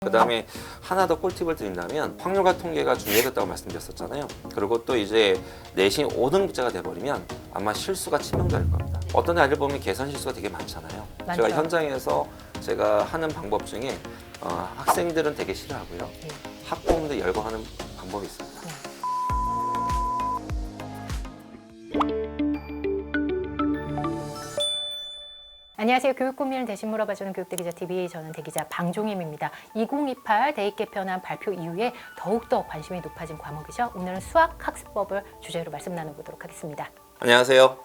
그다음에 하나 더 꿀팁을 드린다면 확률과 통계가 중요해졌다고 말씀드렸었잖아요. 그리고 또 이제 내신 5등급제가 돼버리면 아마 실수가 치명적일 겁니다. 어떤 아이들 보면 계산 실수가 되게 많잖아요. 많죠. 제가 현장에서 제가 하는 방법 중에 학생들은 되게 싫어하고요. 학부모들 열광하는 방법이 있습니다. 안녕하세요. 교육 고민을 대신 물어봐주는 교육대기자TV, 저는 대기자 방종임입니다. 2028 대입 개편안 발표 이후에 더욱더 관심이 높아진 과목이죠. 오늘은 수학학습법을 주제로 말씀 나눠보도록 하겠습니다. 안녕하세요.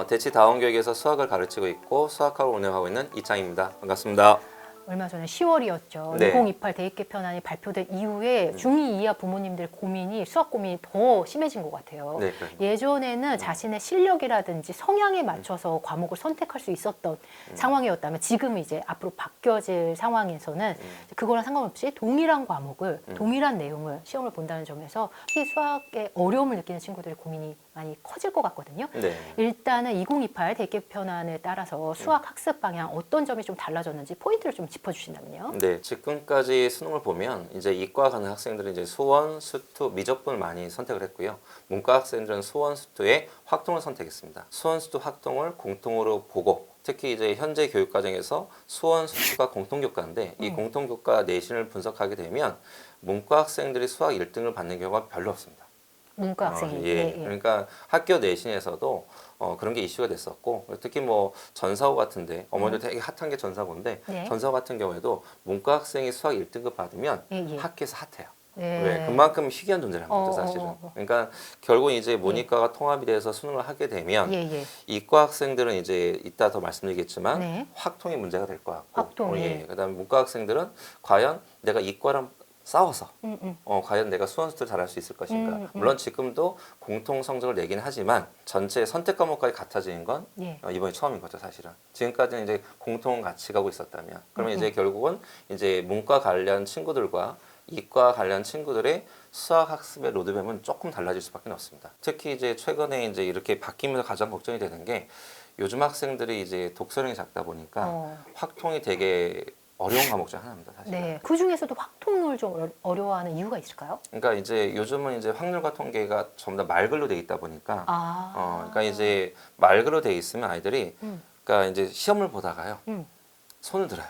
대치다원교육에서 수학을 가르치고 있고 수학학을 운영하고 있는 이창입니다. 반갑습니다. 얼마 전에 10월이었죠. 네. 2028 대입 개편안이 발표된 이후에 중2 이하 부모님들 고민이 수학 고민이 더 심해진 것 같아요. 네, 그럼요. 예전에는 자신의 실력이라든지 성향에 맞춰서 과목을 선택할 수 있었던 상황이었다면 지금은 이제 앞으로 바뀌어질 상황에서는 그거랑 상관없이 동일한 과목을 동일한 내용을 시험을 본다는 점에서 특히 수학에 어려움을 느끼는 친구들의 고민이 많이 커질 것 같거든요. 네. 일단은 2028 대입 개편안에 따라서 수학 학습 방향 어떤 점이 좀 달라졌는지 포인트를 좀 짚어주신다면요. 네, 지금까지 수능을 보면 이제 이과 가는 학생들은 이제 수원, 수투, 미적분을 많이 선택을 했고요. 문과 학생들은 수원, 수투의 확통을 선택했습니다. 수원, 수투, 확통을 공통으로 보고 특히 이제 현재 교육 과정에서 수원, 수투가 공통교과인데 이 공통교과 내신을 분석하게 되면 문과 학생들이 수학 1등을 받는 경우가 별로 없습니다. 문과 학생이. 예. 그러니까 학교 내신에서도 그런 게 이슈가 됐었고 특히 뭐 전사고 같은데 어머니들 되게 핫한 게 전사고인데 네. 전사고 같은 경우에도 문과 학생이 수학 1등급 받으면 예. 학교에서 핫해요. 네. 왜? 그만큼 희귀한 존재라는 거죠, 사실은. 그러니까 결국 이제 모니과가 통합이 돼서 수능을 하게 되면 예. 이과 학생들은 이제 이따 더 말씀드리겠지만 네. 확통이 문제가 될 것 같고 확통이. 예. 그다음에 문과 학생들은 과연 내가 이과랑 싸워서 과연 내가 수원 수투를 잘할 수 있을 것인가. 물론 지금도 공통 성적을 내긴 하지만 전체 선택 과목까지 같아지는 건 예. 이번이 처음인 거죠, 사실은. 지금까지는 이제 공통 같이 가고 있었다면 그러면 이제 결국은 이제 문과 관련 친구들과 이과 관련 친구들의 수학 학습의 로드맵은 조금 달라질 수밖에 없습니다. 특히 이제 최근에 이제 이렇게 바뀌면서 가장 걱정이 되는 게 요즘 학생들이 이제 독서량이 작다 보니까 확통이 되게 어려운 과목 중 하나입니다, 사실. 네. 그 중에서도 확통을 좀 어려워하는 이유가 있을까요? 그러니까 이제 요즘은 이제 확률과 통계가 전부 다 말글로 돼 있다 보니까, 그러니까 이제 말글로 돼 있으면 아이들이, 그러니까 이제 시험을 보다가요, 손을 들어요.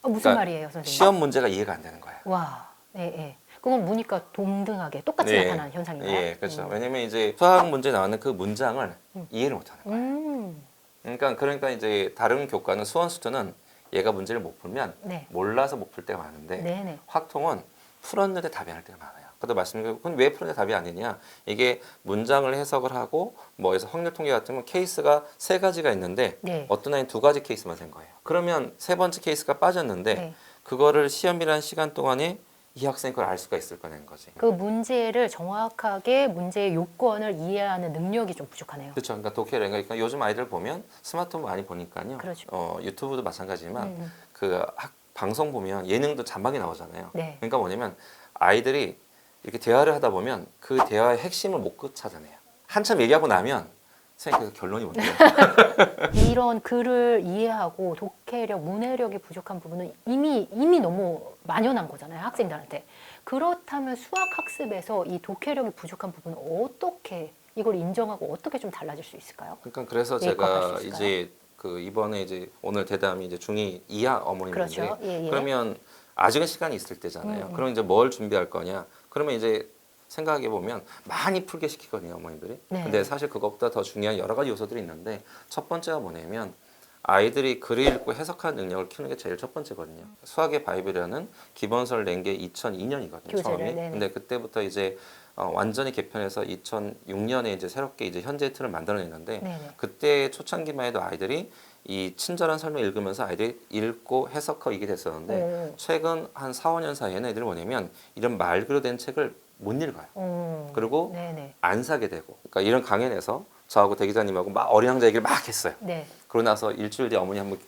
무슨 그러니까 말이에요, 선생님? 시험 문제가 이해가 안 되는 거예요. 와, 예. 그건 문이과 동등하게 똑같이 네. 나타나는 현상인가요? 예, 그렇죠. 왜냐면 이제 수학 문제 나오는 그 문장을 이해를 못 하는 거예요. 그러니까 이제 다른 교과는 수원 수투는 얘가 문제를 못 풀면 네. 몰라서 못 풀 때가 많은데 네네. 확통은 풀었는데 답이 안 할 때가 많아요. 그것도 말씀드리고 그건 왜 풀었는데 답이 아니냐. 이게 문장을 해석을 하고 뭐 해서 확률 통계 같으면 케이스가 3가지가 있는데 네. 어떤 아이는 2가지 케이스만 된 거예요. 그러면 3번째 케이스가 빠졌는데 네. 그거를 시험이라는 시간 동안에 이 학생이 그걸 알 수가 있을 거라는 거지. 그 문제를 정확하게 문제의 요건을 이해하는 능력이 좀 부족하네요. 그렇죠. 그러니까 독해를 그러니까 요즘 아이들 보면 스마트폰 많이 보니까요. 그렇죠. 유튜브도 마찬가지지만 그 방송 보면 예능도 잔반이 나오잖아요. 네. 그러니까 뭐냐면 아이들이 이렇게 대화를 하다 보면 그 대화의 핵심을 못 찾아내요. 한참 얘기하고 나면 선생님 그 결론이 뭔데요? 이런 글을 이해하고 독해력, 문해력이 부족한 부분은 이미 너무 만연한 거잖아요, 학생들한테. 그렇다면 수학 학습에서 이 독해력이 부족한 부분은 어떻게 이걸 인정하고 어떻게 좀 달라질 수 있을까요? 그러니까 그래서 제가 이제 그 이번에 이제 오늘 대담이 이제 중2 이하 어머님인데 그렇죠. 예. 그러면 아직은 시간이 있을 때잖아요. 그럼 이제 뭘 준비할 거냐? 그러면 이제 생각해 보면 많이 풀게 시키거든요, 어머니들이. 네. 근데 사실 그것보다 더 중요한 여러 가지 요소들이 있는데 첫 번째가 뭐냐면 아이들이 글을 읽고 해석하는 능력을 키우는 게 제일 첫 번째거든요. 수학의 바이블이라는 기본서를 낸 게 2002년이거든요, 교재를, 처음이. 네네. 근데 그때부터 이제 완전히 개편해서 2006년에 이제 새롭게 이제 현재 틀을 만들어냈는데 네네. 그때 초창기만 해도 아이들이 이 친절한 설명 읽으면서 아이들이 읽고 해석하고 이게 됐었는데 최근 한 4, 5년 사이에는 애들이 뭐냐면 이런 말그로 된 책을 못 읽어요. 그리고 네네. 안 사게 되고. 그러니까 이런 강연에서 저하고 대기자님하고 막 어린 왕자 얘기를 막 했어요. 네. 그러고 나서 일주일 뒤에 어머니 한번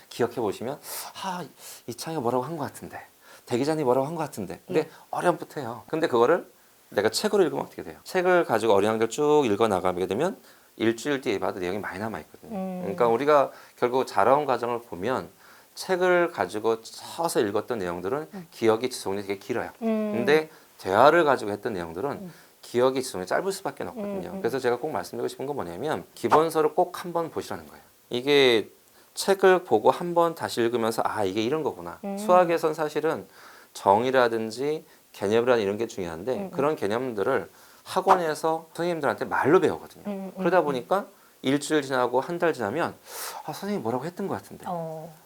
기억해 보시면 이창이가 뭐라고 한 것 같은데 대기자님 뭐라고 한 것 같은데 근데 어렴풋해요. 근데 그거를 내가 책으로 읽으면 어떻게 돼요? 책을 가지고 어린 왕자를 쭉 읽어 나가게 되면 일주일 뒤에 봐도 내용이 많이 남아 있거든요. 그러니까 우리가 결국 자라온 과정을 보면 책을 가지고 서서 읽었던 내용들은 기억이 지속력이 되게 길어요. 음. 근데 대화를 가지고 했던 내용들은 기억이 지속력이 짧을 수밖에 없거든요. 그래서 제가 꼭 말씀드리고 싶은 건 뭐냐면 기본서를 꼭 한번 보시라는 거예요. 이게 책을 보고 한번 다시 읽으면서 아 이게 이런 거구나. 수학에선 사실은 정의라든지 개념이라는 이런 게 중요한데 그런 개념들을 학원에서 선생님들한테 말로 배우거든요. 그러다 보니까 일주일 지나고 한 달 지나면 아 선생님이 뭐라고 했던 것 같은데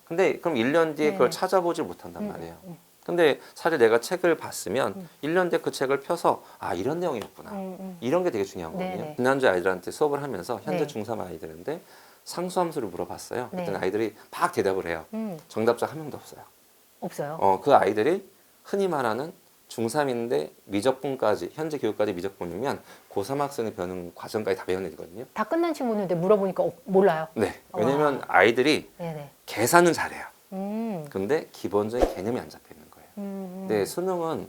근데 그럼 1년 뒤에 그걸 네. 찾아보질 못한단 말이에요. 근데 사실 내가 책을 봤으면 1년 뒤에 그 책을 펴서 아 이런 내용이었구나. 이런 게 되게 중요한 거거든요. 네네. 지난주에 아이들한테 수업을 하면서 현재 네. 중3 아이들인데 상수함수를 물어봤어요. 네. 그랬더니 아이들이 막 대답을 해요. 정답자 한 명도 없어요. 없어요. 그 아이들이 흔히 말하는 중3인데 미적분까지 현재 교육까지 미적분이면 고3 학생이 배우는 과정까지 다 배우는 애거든요. 다 끝난 친구인데 물어보니까 몰라요. 네. 왜냐면 아이들이 네네. 계산은 잘해요. 음. 근데 기본적인 개념이 안 잡혀 있는 거예요. 근데 수능은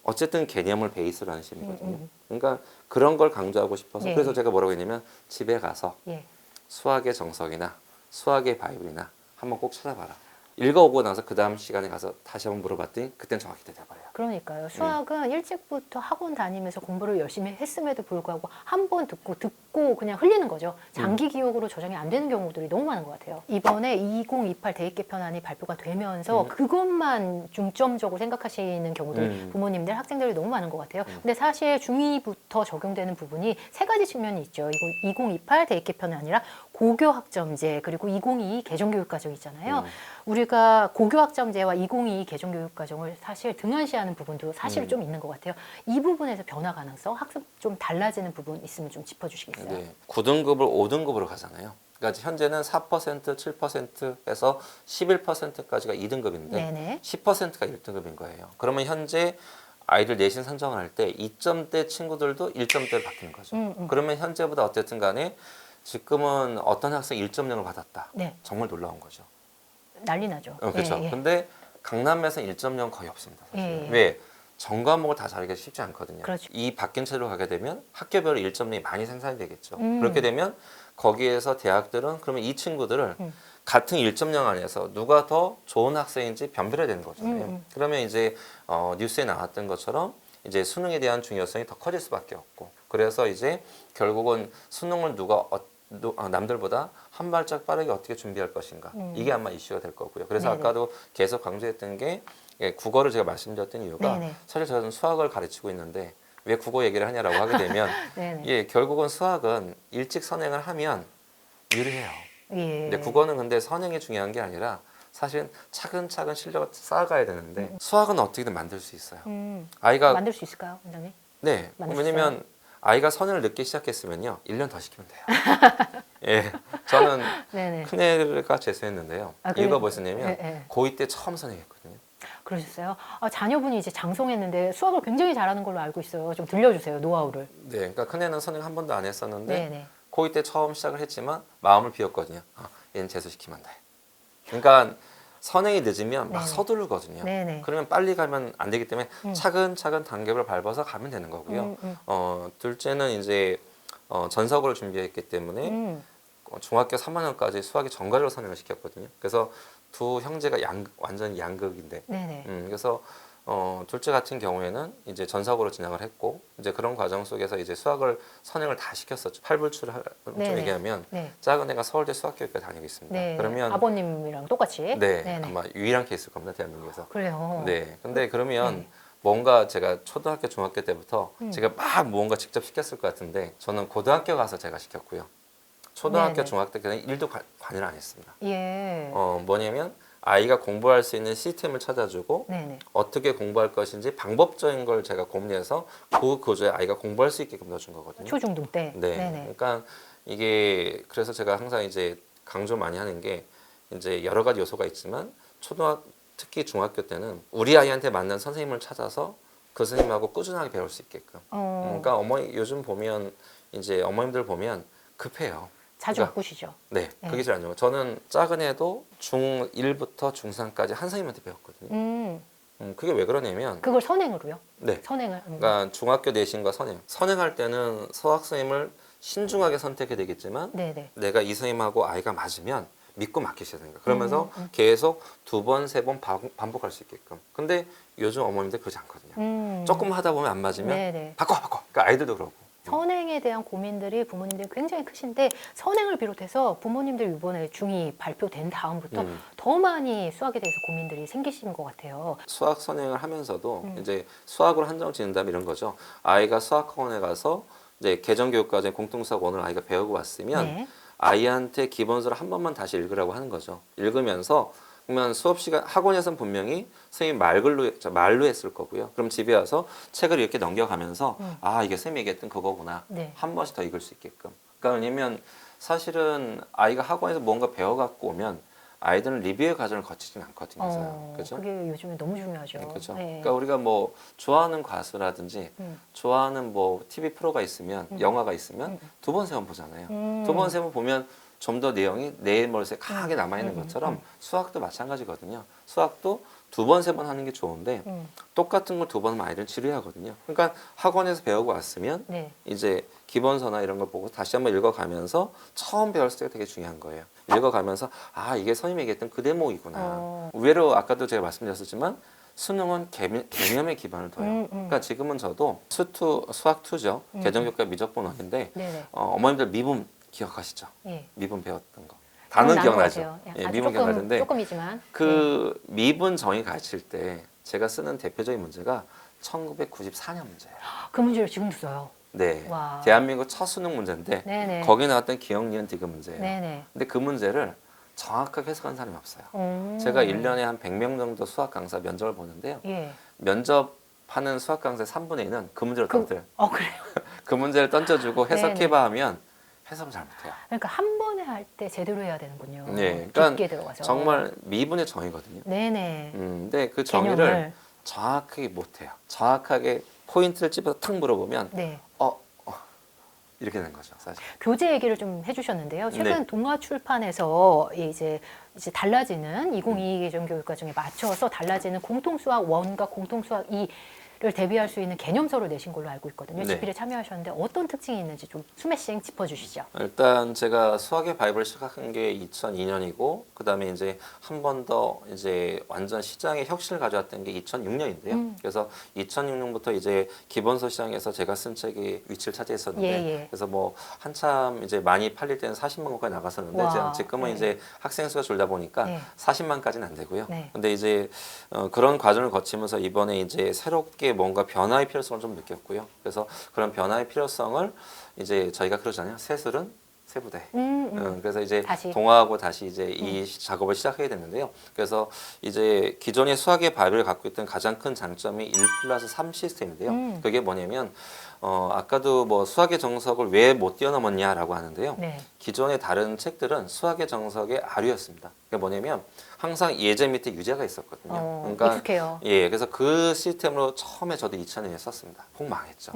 어쨌든 개념을 베이스로 하는 시험이거든요. 그러니까 그런 걸 강조하고 싶어서 네. 그래서 제가 뭐라고 했냐면 집에 가서 예. 수학의 정석이나 수학의 바이블이나 한번 꼭 찾아봐라. 읽어오고 나서 그 다음 시간에 가서 다시 한번 물어봤더니 그땐 정확히 대답을 해요. 그러니까요. 수학은 일찍부터 학원 다니면서 공부를 열심히 했음에도 불구하고 한 번 듣고 그냥 흘리는 거죠. 장기 기억으로 저장이 안 되는 경우들이 너무 많은 것 같아요. 이번에 2028 대입 개편안이 발표가 되면서 그것만 중점적으로 생각하시는 경우들 부모님들, 학생들이 너무 많은 것 같아요. 근데 사실 중2부터 적용되는 부분이 세 가지 측면이 있죠. 이거 2028 대입 개편이 아니라 고교학점제 그리고 2022 개정교육과정 있잖아요. 우리가 고교학점제와 2022 개정교육과정을 사실 등한시하는 부분도 사실 좀 있는 것 같아요. 이 부분에서 변화 가능성, 학습 좀 달라지는 부분 있으면 좀 짚어주시겠어요? 네. 9등급을 5등급으로 가잖아요. 그러니까 현재는 4%, 7%에서 11%까지가 2등급인데 네네. 10%가 1등급인 거예요. 그러면 현재 아이들 내신 선정을 할 때 2점대 친구들도 1점대를 받는 거죠. 그러면 현재보다 어쨌든 간에 지금은 어떤 학생이 1.0을 받았다. 네. 정말 놀라운 거죠. 난리 나죠. 그렇죠. 예, 예. 근데 강남에서는 1.0 거의 없습니다. 사실. 예, 예. 왜? 전 과목을 다 잘하기가 쉽지 않거든요. 그렇죠. 이 바뀐 체제로 가게 되면 학교별로 1.0이 많이 생산이 되겠죠. 그렇게 되면 거기에서 대학들은 그러면 이 친구들을 같은 1.0 안에서 누가 더 좋은 학생인지 변별해야 되는 거잖아요. 그러면 이제 뉴스에 나왔던 것처럼 이제 수능에 대한 중요성이 더 커질 수밖에 없고 그래서 이제 결국은 수능을 누가 남들보다 한 발짝 빠르게 어떻게 준비할 것인가 이게 아마 이슈가 될 거고요. 그래서 네네. 아까도 계속 강조했던 게 국어를 제가 말씀드렸던 이유가 네네. 사실 저는 수학을 가르치고 있는데 왜 국어 얘기를 하냐라고 하게 되면 네네. 예, 결국은 수학은 일찍 선행을 하면 유리해요. 예. 근데 국어는 근데 선행이 중요한 게 아니라 사실 차근차근 실력을 쌓아가야 되는데 수학은 어떻게든 만들 수 있어요. 아이가 만들 수 있을까요, 원장님? 네, 만들 수 왜냐면 아이가 선행을 늦게 시작했으면요 1년 더 시키면 돼요. 예, 저는 네네. 큰애가 재수했는데요. 아, 이유가 뭐였냐면 예, 예. 고2 때 처음 선행했거든요. 그러셨어요? 자녀분이 이제 장성했는데 수학을 굉장히 잘하는 걸로 알고 있어요. 좀 들려주세요, 노하우를. 네, 그러니까 큰애는 선행 한 번도 안 했었는데 네네. 고2 때 처음 시작을 했지만 마음을 비웠거든요. 얘는 재수시키면 안 돼. 그러니까 선행이 늦으면 막 네네. 서두르거든요. 네네. 그러면 빨리 가면 안 되기 때문에 차근차근 단계를 밟아서 가면 되는 거고요. 둘째는 이제 전사고를 준비했기 때문에 중학교 3학년까지 수학이 전과적으로 선행을 시켰거든요. 그래서 두 형제가 완전 양극인데, 네네. 그래서 둘째 같은 경우에는 이제 전사고로 진학을 했고 이제 그런 과정 속에서 이제 수학을 선행을 다 시켰었죠. 팔불출을 좀 네네. 얘기하면 네. 작은 애가 서울대 수학교육과 다니고 있습니다. 네. 그러면 아버님이랑 똑같이. 네, 네네. 아마 유일한 케이스일 겁니다, 대한민국에서. 그래요. 네, 근데 그러면 네. 뭔가 제가 초등학교, 중학교 때부터 제가 막 뭔가 직접 시켰을 것 같은데 저는 고등학교 가서 제가 시켰고요. 초등학교, 네네. 중학교 때는 일도 관여를 안 했습니다. 예. 뭐냐면 아이가 공부할 수 있는 시스템을 찾아주고 네네. 어떻게 공부할 것인지 방법적인 걸 제가 고민해서 그 교재에 아이가 공부할 수 있게끔 넣어준 거거든요. 초중등 때. 네, 네네. 그러니까 이게 그래서 제가 항상 이제 강조 많이 하는 게 이제 여러 가지 요소가 있지만 특히 중학교 때는 우리 아이한테 맞는 선생님을 찾아서 그 선생님하고 꾸준하게 배울 수 있게끔. 그러니까 요즘 보면 이제 어머님들 보면 급해요. 자주 바꾸시죠. 네, 네. 그게 제일 안 좋아요. 저는 작은 애도 중1부터 중3까지 한 선생님한테 배웠거든요. 그게 왜 그러냐면 그걸 선행으로요? 네, 선행을. 그러니까 중학교 내신과 선행할 때는 수학 선생님을 신중하게 선택해야 되겠지만 네네. 내가 이 선생님하고 아이가 맞으면 믿고 맡기셔야 되는 거예요. 그러면서 계속 2번, 3번 반복할 수 있게끔. 근데 요즘 어머님들 그러지 않거든요. 조금 하다 보면 안 맞으면 네네. 바꿔. 그러니까 아이들도 그러고. 선행에 대한 고민들이 부모님들이 굉장히 크신데 선행을 비롯해서 부모님들 이번에 중2 발표된 다음부터 더 많이 수학에 대해서 고민들이 생기신 것 같아요. 수학 선행을 하면서도 이제 수학으로 한정 짓는다면 이런 거죠. 아이가 수학학원에 가서 이제 개정교육과정 공통수학 1을 아이가 배우고 왔으면 네. 아이한테 기본서를 한 번만 다시 읽으라고 하는 거죠. 읽으면서 그러면 수업 시간 학원에서는 분명히 선생님 말로 했을 거고요. 그럼 집에 와서 책을 이렇게 넘겨가면서 아 이게 선생님이 얘기했던 그거구나. 네. 한 번씩 더 읽을 수 있게끔. 그러니까 왜냐면 사실은 아이가 학원에서 뭔가 배워갖고 오면 아이들은 리뷰의 과정을 거치진 않거든요. 그죠? 그게 요즘에 너무 중요하죠. 그렇죠. 네. 그러니까 우리가 뭐 좋아하는 가수라든지 좋아하는 뭐 TV 프로가 있으면 영화가 있으면 2번, 3번 보잖아요. 2번, 3번 보면 좀 더 내용이 내 머릿속에 강하게 남아 있는 것처럼 수학도 마찬가지거든요. 수학도 2번, 3번 하는 게 좋은데 똑같은 걸 2번 하면 아이들은 지루해하거든요. 그러니까 학원에서 배우고 왔으면 네. 이제 기본서나 이런 걸 보고 다시 한번 읽어가면서 처음 배웠을 때가 되게 중요한 거예요. 읽어가면서 아 이게 선생님이 얘기했던 그 대목이구나. 의외로 아까도 제가 말씀드렸었지만 수능은 개념에 기반을 둬요. 그러니까 지금은 저도 수학2죠. 개정교과 미적분원인데 네네. 어머님들 미분 기억하시죠? 예. 미분 배웠던 거. 단은 나는 기억나죠? 것 같아요. 예, 아주 미분 기억나는데 조금이지만 그 미분 정의 가르칠 때 제가 쓰는 대표적인 문제가 1994년 문제예요. 그 문제를 지금도 써요. 네, 와. 대한민국 첫 수능 문제인데 네네. 거기 나왔던 기억, 니은, 디귿 문제예요. 네네. 근데 그 문제를 정확하게 해석한 사람이 없어요. 음. 제가 1년에 한 100명 정도 수학 강사 면접을 보는데요. 예. 면접하는 수학 강사의 3분의 2는 그 문제를 던져요. 그래요. 그 문제를 던져주고 해석해봐 하면 해석을 잘 못해요. 그러니까 한 번에 할 때 제대로 해야 되는군요. 네, 그러니까 깊게 들어가서. 정말 미분의 정의거든요. 네네. 근데 그 정의를 개념을. 정확하게 못해요. 정확하게 포인트를 찝어서 탁 물어보면 네. 이렇게 되는 거죠, 사실. 교재 얘기를 좀 해주셨는데요. 최근 네. 동아출판에서 이제 달라지는 2022 개정교육과정에 맞춰서 달라지는 공통수학 1과 공통수학 2를 대비할 수 있는 개념서를 내신 걸로 알고 있거든요. 네. 집필에 참여하셨는데 어떤 특징이 있는지 좀 스매싱 짚어주시죠. 일단 제가 수학의 바이블을 시작한 게 2002년이고 그다음에 이제 한 번 더 이제 완전 시장에 혁신을 가져왔던 게 2006년인데요. 그래서 2006년부터 이제 기본서 시장에서 제가 쓴 책이 위치를 차지했었는데 예. 그래서 뭐 한참 이제 많이 팔릴 때는 40만 권까지 나갔었는데 와. 지금은 네. 이제 학생 수가 줄다 보니까 네. 40만까지는 안 되고요. 네. 근데 이제 그런 과정을 거치면서 이번에 이제 새롭게 뭔가 변화의 필요성을 좀 느꼈고요. 그래서 그런 변화의 필요성을 이제 저희가 그러잖아요. 세술은 세부대. 그래서 이제 다시. 동화하고 다시 이제 이 작업을 시작하게 됐는데요. 그래서 이제 기존의 수학의 바이블을 갖고 있던 가장 큰 장점이 1+3 시스템인데요. 그게 뭐냐면 아까도 뭐 수학의 정석을 왜 못 뛰어넘었냐라고 하는데요. 네. 기존의 다른 책들은 수학의 정석의 아류였습니다. 그게 뭐냐면 항상 예제 밑에 유제가 있었거든요. 그러니까 익숙해요. 예, 그래서 그 시스템으로 처음에 저도 2000년에 썼습니다. 폭 망했죠.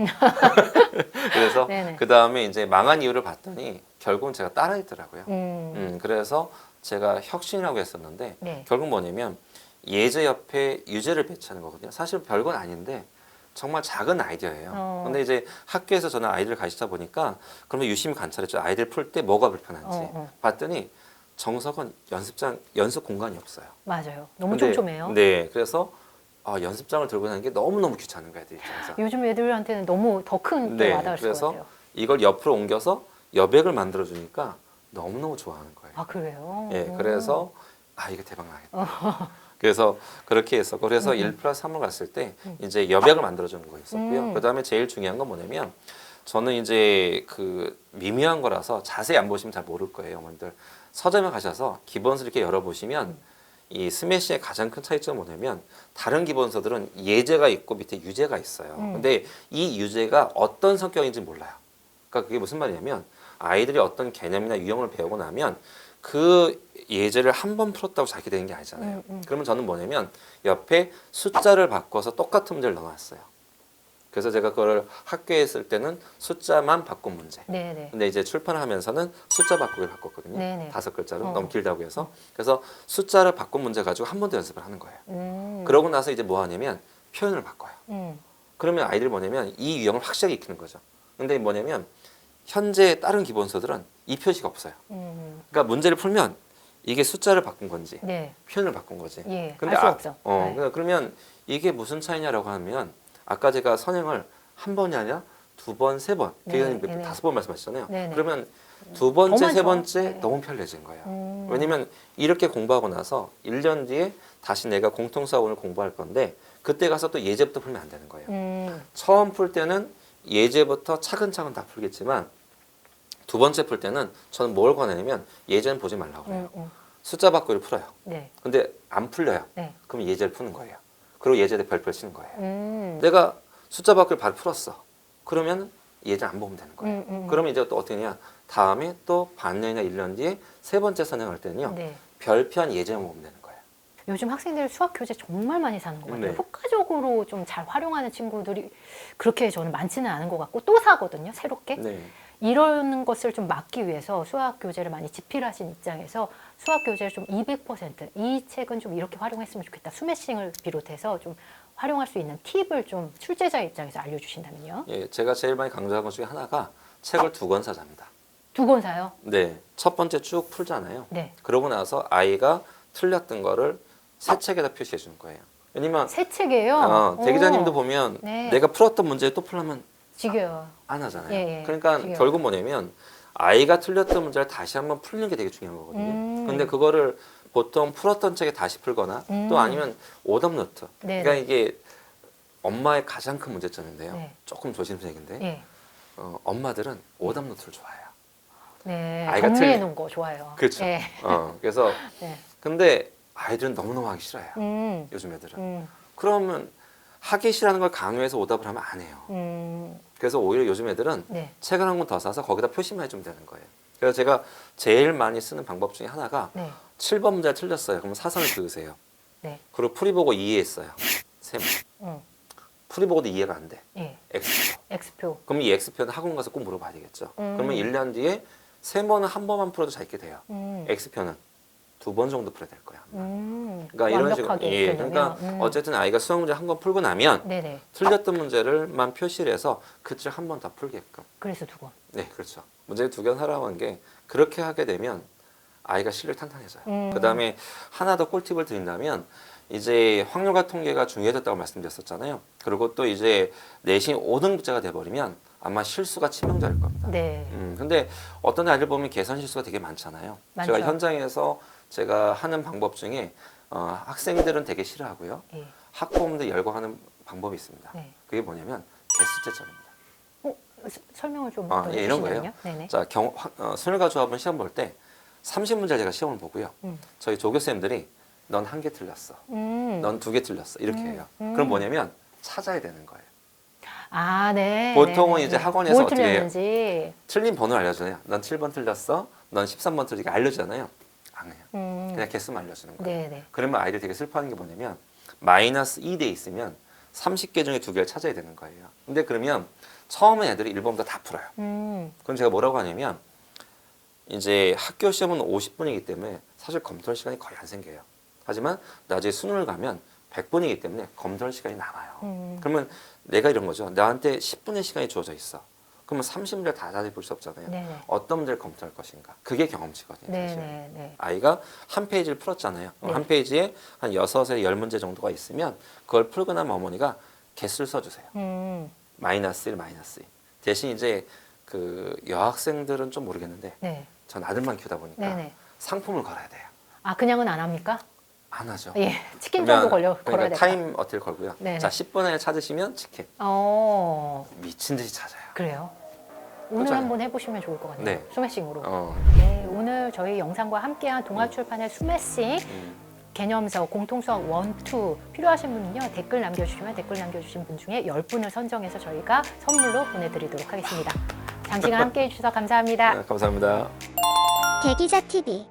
그래서 네네. 그 다음에 이제 망한 이유를 봤더니 결국은 제가 따라했더라고요. 음. 그래서 제가 혁신이라고 했었는데 네. 결국 뭐냐면 예제 옆에 유제를 배치하는 거거든요. 사실 별건 아닌데 정말 작은 아이디어예요. 근데 이제 학교에서 저는 아이들을 가르치다 보니까 그러면 유심히 관찰했죠. 아이들 풀 때 뭐가 불편한지 봤더니 정석은 연습 공간이 없어요. 맞아요. 너무 근데, 촘촘해요. 네, 그래서 연습장을 들고 다니는 게 너무너무 귀찮은 거야, 애들 입장에서. 요즘 애들한테는 너무 더 큰 게 네, 와닿을 것 그래서 같아요. 이걸 옆으로 옮겨서 여백을 만들어 주니까 너무너무 좋아하는 거예요. 아 그래요? 예, 그래서 이게 대박 나겠다. 그래서 그렇게 했었고 그래서 1+3을 갔을 때 이제 여백을 만들어 주는 거였었고요. 그다음에 제일 중요한 건 뭐냐면 저는 이제 그 미묘한 거라서 자세히 안 보시면 잘 모를 거예요, 어머님들. 서점에 가셔서 기본서 이렇게 열어보시면 이 스매시의 가장 큰 차이점은 뭐냐면 다른 기본서들은 예제가 있고 밑에 유제가 있어요. 근데 이 유제가 어떤 성격인지 몰라요. 그러니까 그게 무슨 말이냐면 아이들이 어떤 개념이나 유형을 배우고 나면 그 예제를 한 번 풀었다고 잘 되는 게 아니잖아요. 그러면 저는 뭐냐면 옆에 숫자를 바꿔서 똑같은 문제를 넣어놨어요. 그래서 제가 그걸 학교에 했을 때는 숫자만 바꾼 문제. 네네. 근데 이제 출판을 하면서는 숫자 바꾸기를 바꿨거든요. 네네. 5글자로 너무 길다고 해서. 그래서 숫자를 바꾼 문제 가지고 한 번 더 연습을 하는 거예요. 그러고 나서 이제 뭐 하냐면 표현을 바꿔요. 그러면 아이들이 뭐냐면 이 유형을 확실하게 익히는 거죠. 근데 뭐냐면 현재 다른 기본서들은 이 표시가 없어요. 그러니까 문제를 풀면 이게 숫자를 바꾼 건지 네. 표현을 바꾼 거지. 예. 근데 알 수 없어. 네. 그러면 이게 무슨 차이냐라고 하면 아까 제가 선행을 한 번이 아니라 두 번, 세 번, 네, 교수님 네, 네. 5번 말씀하셨잖아요. 네, 네. 그러면 두 번째, 더 세 많죠. 번째 네. 너무 편리해진 거예요. 왜냐면 이렇게 공부하고 나서 1년 뒤에 다시 내가 공통수학원을 공부할 건데 그때 가서 또 예제부터 풀면 안 되는 거예요. 처음 풀 때는 예제부터 차근차근 다 풀겠지만 두 번째 풀 때는 저는 뭘 권하냐면 예제는 보지 말라고 해요. 숫자 바꾸기를 풀어요. 네. 근데 안 풀려요. 네. 그럼 예제를 푸는 거예요. 그리고 예제에 별표를 치는 거예요. 네. 내가 숫자 바꾸기를 바로 풀었어. 그러면 예제 안 보면 되는 거예요. 그러면 이제 또 어떻게 하냐. 다음에 또 반년이나 1년 뒤에 세 번째 선행할 때는요. 네. 별표한 예제만 보면 되는 거예요. 요즘 학생들 수학 교재 정말 많이 사는 것 같아요. 네. 효과적으로 좀 잘 활용하는 친구들이 그렇게 저는 많지는 않은 것 같고 또 사거든요. 새롭게. 네. 이런 것을 좀 막기 위해서 수학 교재를 많이 집필하신 입장에서 수학 교재를 좀 200%이 책은 좀 이렇게 활용했으면 좋겠다. 수매싱을 비롯해서 좀 활용할 수 있는 팁을 좀 출제자 입장에서 알려주신다면요. 예, 제가 제일 많이 강조한 것 중에 하나가 책을 2권 사자입니다. 2권 사요? 네. 첫 번째 쭉 풀잖아요. 네. 그러고 나서 아이가 틀렸던 거를 새 책에다 표시해 주는 거예요. 왜냐면 새 책이에요? 대기자님도 오, 보면 네. 내가 풀었던 문제 또 풀려면 지겨요. 안 하잖아요. 예, 예. 그러니까 지겨워요. 결국 뭐냐면 아이가 틀렸던 문제를 다시 한번 풀는 게 되게 중요한 거거든요. 근데 그거를 보통 풀었던 책에 다시 풀거나 또 아니면 오답 노트. 네, 그러니까 이게 엄마의 가장 큰 문제점인데요. 네. 조금 조심스러운 얘기인데 예. 엄마들은 오답 노트를 좋아해요. 네. 아이가 정리해 틀리- 놓은 거 좋아요. 그렇죠. 예. 그래서 네. 근데 아이들은 너무너무 하기 싫어요. 음. 요즘 애들은. 음. 그러면 하기 싫어하는 걸 강요해서 오답을 하면 안 해요. 그래서 오히려 요즘 애들은 네. 책을 한 권 더 사서 거기다 표시만 해주면 되는 거예요. 그래서 제가 제일 많이 쓰는 방법 중에 하나가 네. 7번 문제 틀렸어요. 그러면 사선을 그으세요. 네. 그리고 풀이 보고 이해했어요. 세모. 음. 풀이 보고도 이해가 안 돼. 예. X표. X표. 그럼 이 X표는 학원 가서 꼭 물어봐야 되겠죠. 그러면 1년 뒤에 세모는 한 번만 풀어도 잘 있게 돼요. X표는 2번 정도 풀어야 될 거야. 그러니까 이런 식으로. 완벽하게 예, 풀려면. 그러니까 어쨌든 아이가 수학 문제 한 번 풀고 나면 네네. 틀렸던 문제를만 표시를 해서 그 책 한 번 더 풀게끔. 그래서 2권. 네, 그렇죠. 문제 2개 하라고 한 게 그렇게 하게 되면 아이가 실력이 탄탄해져요. 그다음에 하나 더 꿀팁을 드린다면 이제 확률과 통계가 중요해졌다고 말씀드렸었잖아요. 그리고 또 이제 내신 5등급제가 돼버리면 아마 실수가 치명적일 겁니다. 네. 근데 어떤 아이들 보면 계산 실수가 되게 많잖아요. 많죠. 제가 현장에서 제가 하는 방법 중에 학생들은 되게 싫어하고요. 예. 학부모들 열광하는 방법이 있습니다. 네. 그게 뭐냐면 개수제점입니다. 설명을 좀 예, 이런 거예요. 네네. 자, 순열과 조합은 시험 볼 때 30문제를 제가 시험을 보고요. 저희 조교쌤들이 넌 1개 틀렸어. 넌 2개 틀렸어. 이렇게 해요. 그럼 뭐냐면 찾아야 되는 거예요. 아, 네. 보통은 네, 이제 네. 학원에서 뭘 어떻게 해요? 틀렸는지. 틀린 번호를 알려주잖아요. 넌 7번 틀렸어. 넌 13번 틀리게 알려주잖아요. 안 해요. 그냥 개수만 알려주는 거예요. 네네. 그러면 아이들이 되게 슬퍼하는 게 뭐냐면 마이너스 2돼 있으면 30개 중에 2개를 찾아야 되는 거예요. 근데 그러면 처음에 애들이 1번부터 다 풀어요. 그럼 제가 뭐라고 하냐면 이제 학교 시험은 50분이기 때문에 사실 검토할 시간이 거의 안 생겨요. 하지만 나중에 수능을 가면 100분이기 때문에 검토할 시간이 남아요. 그러면 내가 이런 거죠. 나한테 10분의 시간이 주어져 있어. 그러면 30문제를 다 자세히 볼 수 없잖아요. 네네. 어떤 문제를 검토할 것인가. 그게 경험치거든요. 사실. 네네. 아이가 한 페이지를 풀었잖아요. 네. 한 페이지에 한 6에서 10문제 정도가 있으면 그걸 풀고 나면 어머니가 개수를 써주세요. 마이너스 1, 마이너스 2. 대신 이제 그 여학생들은 좀 모르겠는데 네. 전 아들만 키우다 보니까 네네. 상품을 걸어야 돼요. 아, 그냥은 안 합니까? 안 하죠. 예. 치킨 정도 걸어야 그러니까 될까? 타임 어택 걸고요. 네네. 자, 10분 안에 찾으시면 치킨. 미친 듯이 찾아요. 그래요. 오늘 그렇잖아요. 한번 해보시면 좋을 것 같네요. 네. 수매싱으로. 네, 오늘 저희 영상과 함께한 동아출판의 수매싱 개념서 공통수학 1, 2 필요하신 분은요. 댓글 남겨주시면 댓글 남겨주신 분 중에 10분을 선정해서 저희가 선물로 보내드리도록 하겠습니다. 장시간 함께해 주셔서 감사합니다. 감사합니다. 대기자 TV